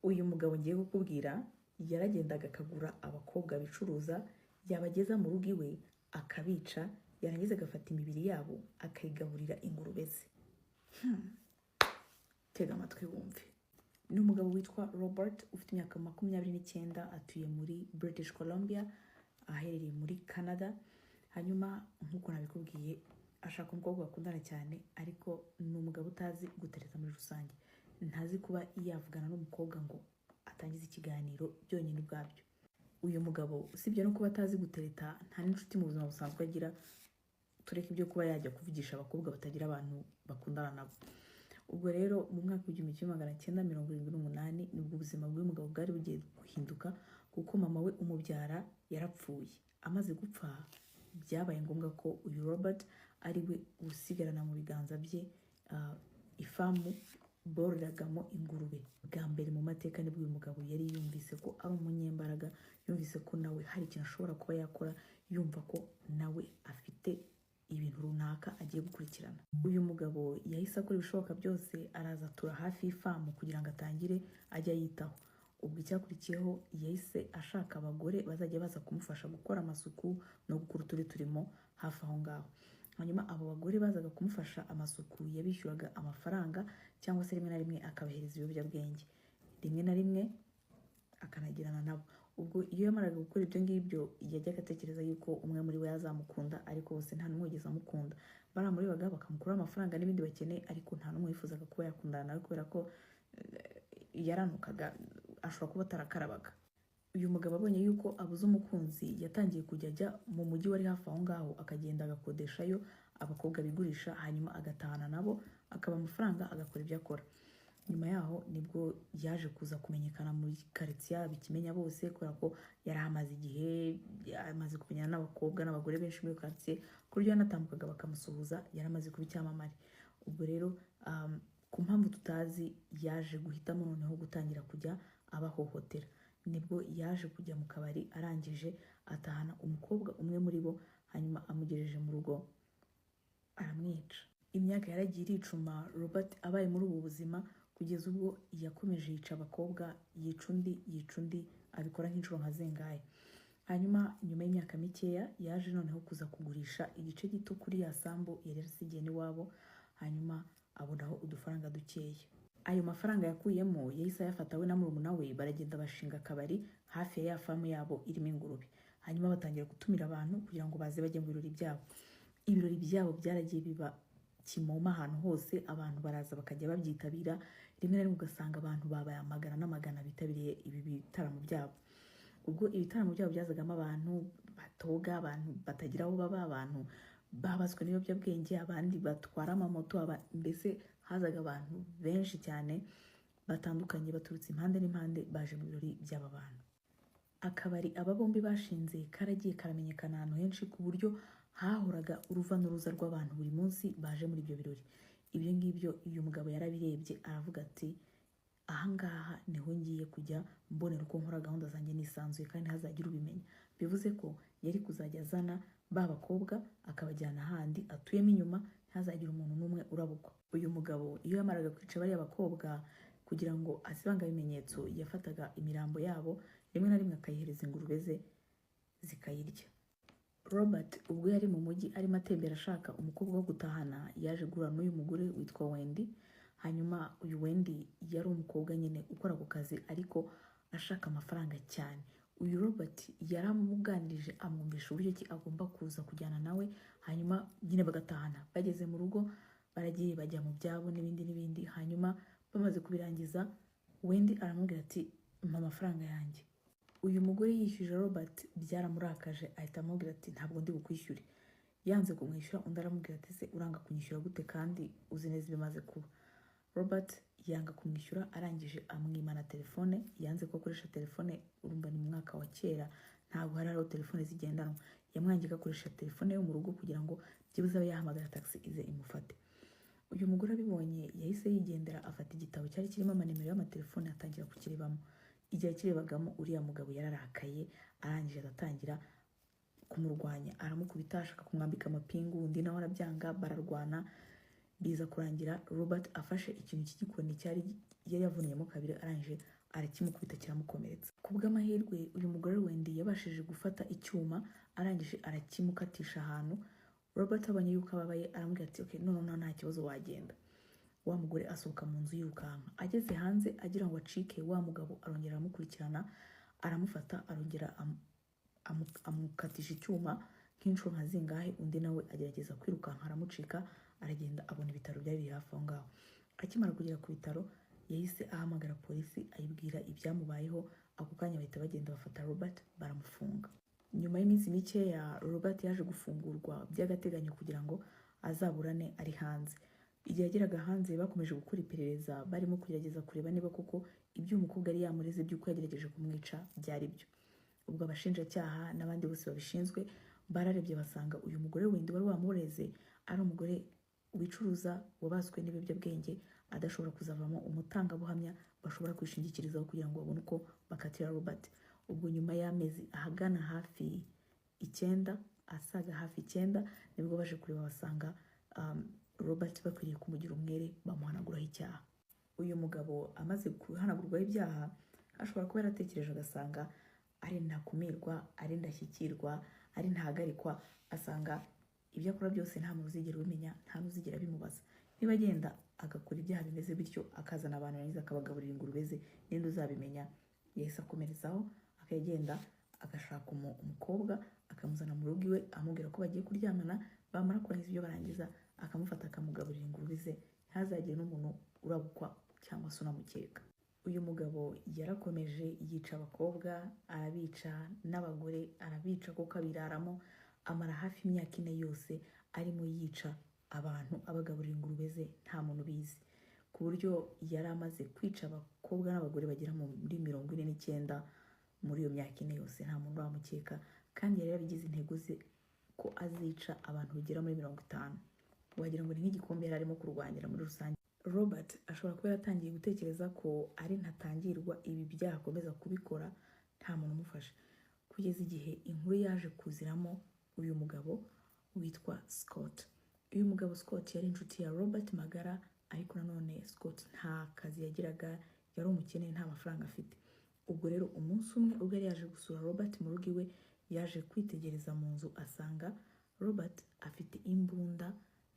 Uyu mugabo ngiye kukubwira yaragendaga akagura abakobwa bicuruza, yabageza mu rugo iwe akabica, yarangiza agafata imibiri yabo akayigaburira ingurube ze. Tega amatwi wumve. Ni umugabo witwa Robert ufite imyaka 29, atuye muri British Columbia, aherereye muri Canada. Hanyuma nk'uko nabikubwiye ashaka umukobwa bakundana cyane, ariko ni umugabo utazi gutereta muri rusange. Ntazi kuba yavugana n'umukobwa ngo atangize ikiganiro byonyine ubwabyo. Uyu mugabo usibye no kuba atazi gutereta, nta n'inshuti mu buzima busanzwe agira, tureke ibyo kuba yajya kuvugisha abakobwa batagira abantu bakundana nabo. Ubwo rero mu mwaka w'1978 nibwo ubuzima bw'uyu mugabo bwari bugiye guhinduka, kuko mama we umubyara yarapfuye. Amaze gupfa byabaye ngombwa ko uyu Robert ari we usigarana mu biganza bye ifamu bororagamo ingurube. Bwa mbere mu mateka nibwo uyu mugabo yari yumvise ko ari umunyembaraga, yumvise ko nawe hari ikintu ashobora kuba yakora, yumva ko nawe afite ibintu runaka agiye gukurikirana. Uyu mugabo yahise akora ibishoboka byose, araza atura hafi y'ifamu kugira ngo atangire ajya yitaho. Ubwo icyakurikiyeho yahise ashaka abagore bazajya baza kumufasha gukora amasuku no gukora utundi turimo hafi aho ngaho. Hanyuma abo bagore bazaga kumufasha amasuku yabishyuraga amafaranga, cyangwa se rimwe na rimwe akabahereza ibiyobyabwenge, rimwe na rimwe akanagirana nabo. Ubwo iyo yamaraga gukora ibyo ngibyo yajyaga atekereza yuko umwe muri we yazamukunda, ariko bose nta n'umwe wigeze amukunda. Baramurebaga bakamukuraho amafaranga n'ibindi bakeneye, ariko nta n'umwe yifuzaga kuba yakundana nawe kubera ko yaranukaga, ashobora kuba atarakarabaga. Uyu mugabo abonye yuko abuze umukunzi, yatangiye kujya ajya mu mujyi wari hafi aho ngaho, akagenda agakodeshayo abakobwa bigurisha, hanyuma agatahana nabo, akaba amafaranga agakora ibyo akora. Nyuma yaho nibwo yaje kuza kumenyekana muri quartier, bikimenya bose, kubera ko yari amaze igihe amaze kumenyana n'abakobwa n'abagore benshi muri quartier, ku buryo yanatambukaga bakamusuhuza, yari amaze kuba icyamamare. Ubwo rero ku mpamvu tutazi yaje guhitamo noneho gutangira kujya abahohotera. Nibwo yaje kujya mu kabari, arangije atahana umukobwa umwe muri bo, hanyuma amugejeje mu rugo aramwica. Imyaka yaragiye iricuma Robert abaye muri ubu buzima, kugeza ubwo yakomeje yica abakobwa, yica undi, abikora nk'inshuro nka zingahe. Hanyuma nyuma y'imyaka mikeya yaje noneho kuza kugurisha igice gito kuri ya sambu yari yarasigiye n'iwabo, hanyuma abonaho udufaranga dukeya. Ayo mafaranga yakuyemo yahise ayafata we na murumuna we, baragenda bashinga akabari hafi ya ya famu yabo irimo ingurube. Hanyuma batangira gutumira abantu kugira ngo baze bajye mu birori byabo. Ibirori byabo byaragiye biba kimoma ahantu hose, abantu baraza bakajya babyitabira, rimwe na rimwe ugasanga abantu babaye amagana n'amagana bitabiriye ibi bitaramo byabo. Ubwo ibitaramo byabo byazagamo abantu batoga, abantu batagira aho baba, abantu babazwe n'ibiyobyabwenge, abandi batwara amamoto, mbese hazaga abantu benshi cyane batandukanye baturutse impande n'impande baje mu birori by'aba bantu. Akabari aba bombi bashinze karagiye karamenyekana ahantu henshi, ku buryo hahoraga uruva n'uruza rw'abantu buri munsi baje muri ibyo birori. Ibyo ngibyo uyu mugabo yarabirebye, aravuga ati ahangaha niho ngiye kujya mbonera uko nkora gahunda zanjye nisanzuye kandi hazagira ubimenya. Bivuze ko yari kuzajya azana ba bakobwa akabajyana ahandi atuyemo inyuma, ntazagira umuntu n'umwe urabukwa. Uyu mugabo iyo yamaraga kwica bariya bakobwa, kugira ngo asibanga ibimenyetso, yafataga imirambo yabo, rimwe na rimwe akayihereza ingurube ze zikayirya. Robert ubwo yari mu mujyi arimo atembera ashaka umukobwa wo gutahana, yaje guhura n'uyu mugore witwa Wendy. Hanyuma uyu Wendy yari umukobwa nyine ukora ku kazi, ariko ashaka amafaranga cyane. Uyu Robert yaramuganirije, amwumvisha uburyo ki agomba kuza kujyana nawe, hanyuma nyine bagatahana. Bageze mu rugo baragiye bajya mu byabo n'ibindi. Hanyuma bamaze kubirangiza, Wendy aramubwira ati mpa amafaranga yanjye. Uyu mugore yishyuje Robert, byaramurakaje, ahita amubwira ati ntabwo ndi bukwishyure. Yanze kumwishyura, undi aramubwira ati se uranga kunyishyura gute kandi uzi neza ibimaze kuba? Robert yanga kumwishyura, arangije amwimana telefone. Yanze ko akoresha telefone, urumva ni mu mwaka wa kera, ntabwo hariho telefone zigendanwa. Yamwangiye akoresha telefone yo mu rugo kugira ngo byibuze abe yahamagara taxi ize imufate. Uyu mugore abibonye yahise yigendera, afata igitabo cyari kirimo amanimero y'amatelefone, atangira kukirebamo. Igihe akirebagamo uriya mugabo yararakaye, arangije agatangira kumurwanya, aramukubita, ashaka kumwambika amapingu, undi nawe arabyanga, bararwana. Biza kurangira Robert afashe ikintu cy'igikoni cyari yavuniyemo kabiri, arangije arakimukubita kiramukomeretsa. Ku bw'amahirwe uyu mugore Wendy yabashije gufata icyuma arangije arakimukatisha ahantu. Robert abonye yuko ababaye aramubwira ati okay, none nta kibazo wagenda. Wa mugore asohoka mu nzu yirukanka. Ageze hanze agira ngo acike, wa mugabo arongera amukurikirana, aramufata, arongera amukatisha icyuma nk'inshuro nka zingahe. Undi nawe agerageza kwirukanka aramucika, aragenda abona ibitaro byari biri hafi aho ngaho. Akimara kugera ku bitaro yahise ahamagara polisi ayibwira ibyamubayeho. Ako kanya bahita bagenda bafata Robert baramufunga. Nyuma y'iminsi mikeya Robert yaje gufungurwa by'agateganyo kugira ngo azaburane ari hanze. Igihe yageraga hanze bakomeje gukora iperereza, barimo kugerageza kureba niba koko ibyo umukobwa ari yamureze by'uko yagerageje kumwica byari byo. Ubwo abashinjacyaha n'abandi bose babishinzwe bararebye basanga uyu mugore Wendy wari wamureze ari umugore wicuruza, wabaswe n'ibiyobyabwenge, adashobora kuzavamo umutangabuhamya bashobora kwishingikirizaho kugira ngo babone uko bakatira Robert. Ubwo nyuma y'amezi ahagana hafi 9, asaga hafi 9, nibwo baje kureba basanga Robert bakwiriye kumugira umwere bamuhanaguraho icyaha. Uyu mugabo amaze kuhanagurwaho ibyaha ashobora kuba yaratekereje agasanga ari ntakumirwa, ari ndashyikirwa, ari ntahagarikwa, asanga ibyo akora byose nta muntu uzigera ubimenya, nta n'uzigera bimubaza. Niba agenda agakora ibyaha bimeze bityo akazana abantu yarangiza akabagaburira ingurube ze, ninde uzabimenya? Yahise akomerezaho akagenda agashaka umukobwa akamuzana mu rugo iwe amubwira ko bagiye kuryamana, bamara kurangiza ibyo barangiza akamufata akamugaburira ingurube ze, ntazagire n'umuntu urabukwa cyangwa se unamukeka. Uyu mugabo yarakomeje yica abakobwa, arabica n'abagore, arabica kuko abiraramo, amara hafi imyaka 4 yose arimo yica abantu abagaburira ingurube ze, nta muntu bizi, ku buryo yari amaze kwica abakobwa n'abagore bagera muri 49 muri iyo myaka 4 yose, nta muntu wamukeka, kandi yari yabigize intego ze ko azica abantu bagera muri 50. Wagira ngo ni nk'igikombe yari arimo kurwanira muri rusange. Robert ashobora kuba yaratangiye gutekereza ko ari ntatangirwa ibi byaha akomeza kubikora nta muntu umufasha, kugeza igihe inkuru yaje kuziramo uyu mugabo witwa Scott. Uyu mugabo Scott yari inshuti ya Robert magara, ariko nanone Scott nta kazi yagiraga, yari umukene, nta mafaranga afite. Ubwo rero umunsi umwe ubwo yari yaje gusura Robert mu rugo iwe, yaje kwitegereza mu nzu asanga Robert afite imbunda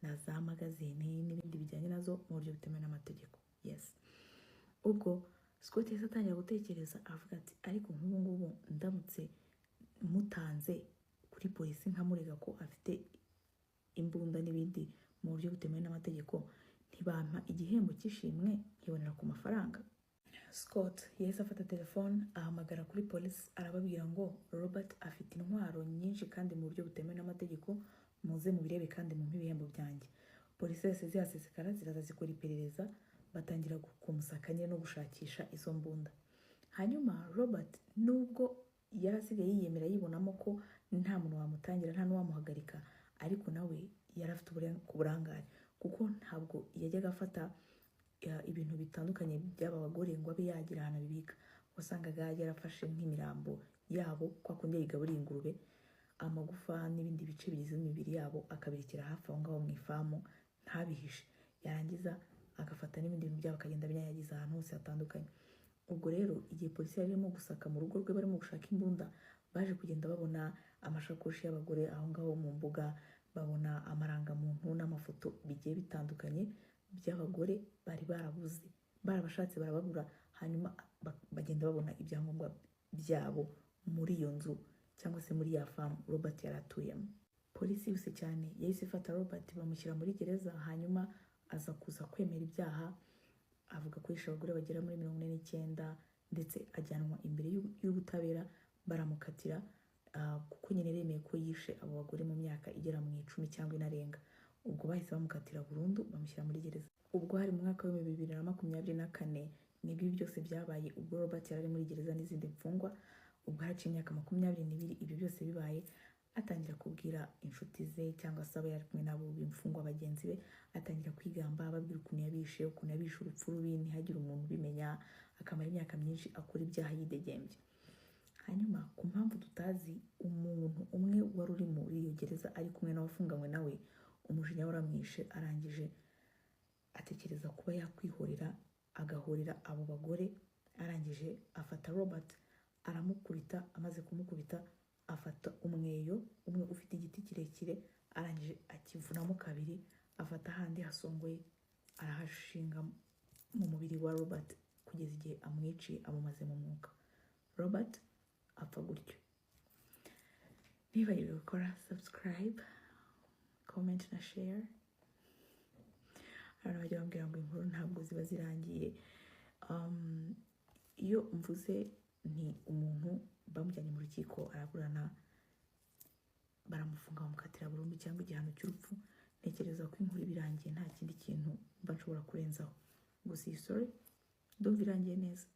na za magazine n'ibindi bijyanye nazo mu buryo butemewe n'amategeko. Yes. Ubwo Scott yahise atangira gutekereza avuga ati ariko nk'ubu ngubu ndamutse mutanze kuri polisi nkamurega ko afite imbunda n'ibindi mu buryo butemewe n'amategeko, ntibampa igihembo cy'ishimwe nkibonera ku mafaranga? Scott yahise afata telefone ahamagara kuri polisi arababwira ngo Robert afite intwaro nyinshi kandi mu buryo butemewe n'amategeko, muze mubirebe kandi mumpe ibihembo byanjye. Polisi yose zihasesekara ziraza zikora iperereza, batangira kumusaka no gushakisha izo mbunda. Hanyuma Robert nubwo yarasigaye yiyemera yibonamo ko nta muntu wamutangira, nta n'uwamuhagarika, ariko nawe yari afite uburangare kuko ntabwo yajyaga afata ibintu bitandukanye by'aba bagore ngo abe yagira ahantu abibika. Wasangaga yarafashe nk'imirambo yabo kwa kundi yigaburira ingurube, amagufa n'ibindi bice bigize imibiri yabo akabirikira hafi aho ngaho mu ifamu ntabihishe, yarangiza agafata n'ibindi bintu byabo akagenda binyanyagiza ahantu hose hatandukanye. Ubwo rero igihe polisi yari irimo gusaka mu rugo rwe barimo gushaka imbunda, baje kugenda babona amashakoshi y'abagore aho ngaho mu mbuga, babona amarangamuntu n'amafoto bigiye bitandukanye by'abagore bari barabuze, barabashatse barababura, hanyuma bagenda babona ibyangombwa byabo muri iyo nzu cyangwa se muri ya famu Robert yaratuyemo. Polisi yose cyane yahise ifata Robert bamushyira muri gereza, hanyuma aza kuza kwemera ibyaha, avuga ko yishe abagore bagera muri 49 ndetse ajyanwa imbere y'ubutabera baramukatira kuko nyine remeye ko yishe abo bagore mu myaka igera mu 10 cyangwa inarenga. Ubwo bahise bamukatira burundu bamushyira muri gereza. Ubwo hari mu mwaka wa 2024 nibwo byose byabaye, ubwo Robert yari muri gereza n'izindi mfungwa. Ubwo haciye imyaka 22 ibyo byose bibaye, atangira kubwira inshuti ze cyangwa se abo yari kumwe nabo b'imfungwa bagenzi be, atangira kwigamba ababwira ukuntu yabishe urupfu rubi ntihagire umuntu ubimenya, akamara imyaka myinshi akora ibyaha yidegembye. Hanyuma ku mpamvu tutazi, umuntu umwe wari uri muri iyo gereza ari kumwe n'abafunganywe nawe, umujinya waramwishe, arangije atekereza kuba yakwihorera agahorera abo bagore arangije afata Robert aramukubita, amaze kumukubita afata umweyo umwe ufite igiti kirekire, arangije akivunamo kabiri, afata handi hasongoye arahashinga mu mubiri wa Robert kugeza igihe amwiciye, amumaze mu mwuka. Robert apfa gutyo. Ntibagirwe gukora subscribe, comment na share. Abantu bajya bambwira ngo inkuru ntabwo ziba zirangiye. Iyo mvuze ni umuntu bamujyanye mu rukiko araburana, baramufunga bamukatira burundu cyangwa igihano cy'urupfu, ntekereza ko inkuru birangiye nta kindi kintu mba nshobora kurenzaho. Gusa iyi story ndumva irangiye neza.